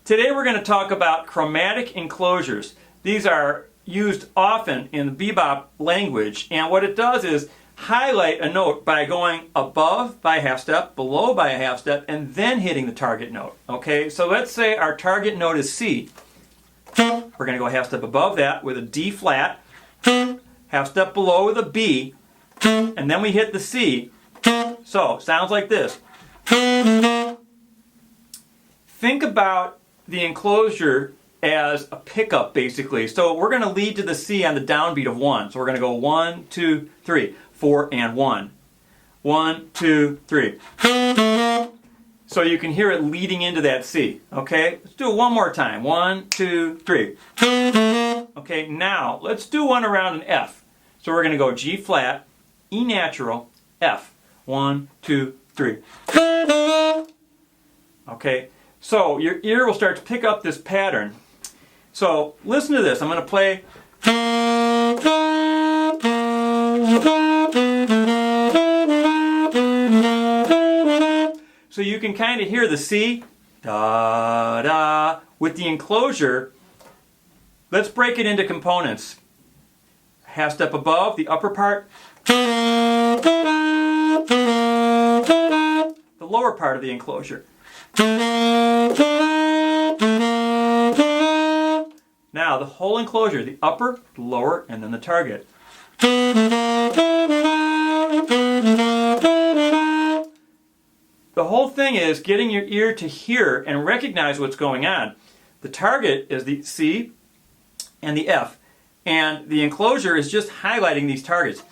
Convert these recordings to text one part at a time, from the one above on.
Today we're going to talk about chromatic enclosures. These are used often in the bebop language, and what it does is highlight a note by going above by a half step, below by a half step, and then hitting the target note. Okay, so let's say our target note is C. We're going to go a half step above that with a D flat, half step below with a B, and then we hit the C. So, sounds like this. Think about the enclosure as a pickup, basically. So we're going to lead to the C on the downbeat of 1. So we're going to go 1, 2, 3, 4, and 1. 1, 2, 3. So you can hear it leading into that C. Okay, let's do it one more time. 1, 2, 3. Okay, now let's do one around an F. So we're going to go G flat, E natural, F. 1, 2, 3. Okay. So your ear will start to pick up this pattern. So listen to this. I'm going to play. So you can kind of hear the C, da, da, with the enclosure. Let's break it into components. Half step above, the upper part. The lower part of the enclosure. Now the whole enclosure, the upper, the lower, and then the target. The whole thing is getting your ear to hear and recognize what's going on. The target is the C and the F, and the enclosure is just highlighting these targets.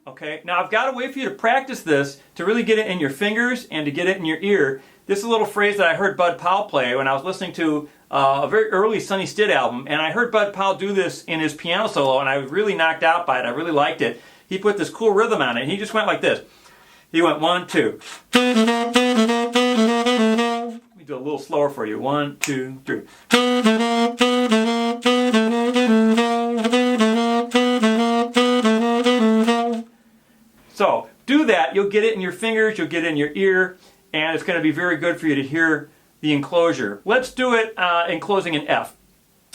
Okay, now I've got to wait for you to practice this to really get it in your fingers and to get it in your ear. This is a little phrase that I heard Bud Powell play when I was listening to a very early Sonny Stitt album, and I heard Bud Powell do this in his piano solo, and I was really knocked out by it. I really liked it. He put this cool rhythm on it, and he just went like this. He went 1, 2. Let me do a little slower for you. 1, 2, 3. So, do that. You'll get it in your fingers, you'll get it in your ear, and it's going to be very good for you to hear the enclosure. Let's do it enclosing an F.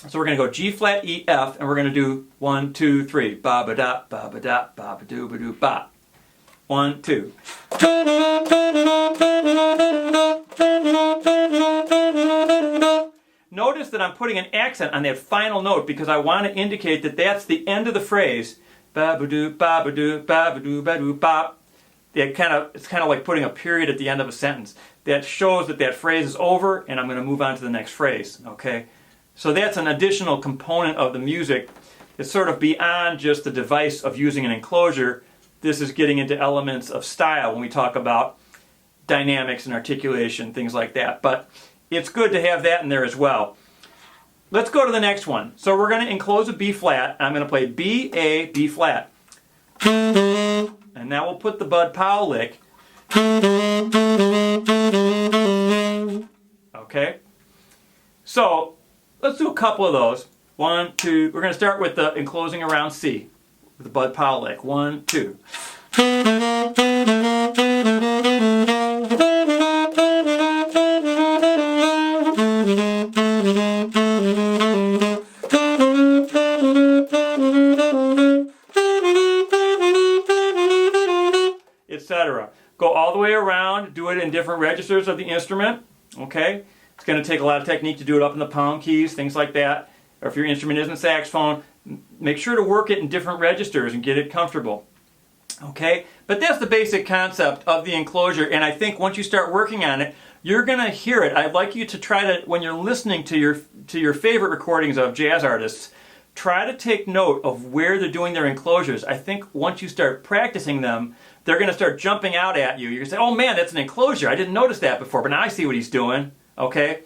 So we're going to go G flat, E, F, and we're going to do 1, 2, 3. Ba ba da, ba ba da, ba ba doo ba doo ba. 1, 2. Notice that I'm putting an accent on that final note because I want to indicate that that's the end of the phrase. Ba ba doo ba ba doo ba ba doo ba doo ba. It's kind of like putting a period at the end of a sentence. That shows that that phrase is over, and I'm going to move on to the next phrase. Okay, so that's an additional component of the music. It's sort of beyond just the device of using an enclosure. This is getting into elements of style when we talk about dynamics and articulation, things like that. But it's good to have that in there as well. Let's go to the next one. So we're going to enclose a B flat. I'm going to play B, A, B flat. And now we'll put the Bud Powell lick. Okay? So, let's do a couple of those. 1, 2. We're going to start with the enclosing around C. With the Bud Powell lick. 1, 2. Etc. Go all the way around, do it in different registers of the instrument. Okay? It's going to take a lot of technique to do it up in the pound keys, things like that. Or if your instrument isn't saxophone, make sure to work it in different registers and get it comfortable. Okay? But that's the basic concept of the enclosure, and I think once you start working on it, you're going to hear it. I'd like you to try to, when you're listening to your favorite recordings of jazz artists, try to take note of where they're doing their enclosures. I think once you start practicing them, they're going to start jumping out at you. You're going to say, oh man, that's an enclosure. I didn't notice that before, but now I see what he's doing. Okay?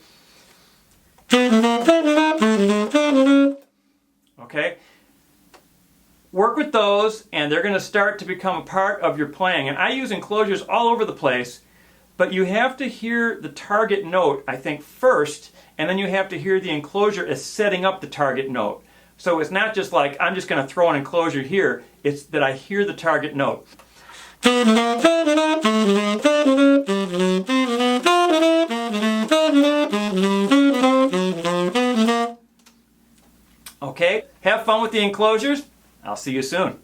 Okay? Work with those, and they're going to start to become a part of your playing. And I use enclosures all over the place, but you have to hear the target note, I think, first, and then you have to hear the enclosure as setting up the target note. So it's not just like, I'm just going to throw an enclosure here. It's that I hear the target note. Okay? Have fun with the enclosures. I'll see you soon.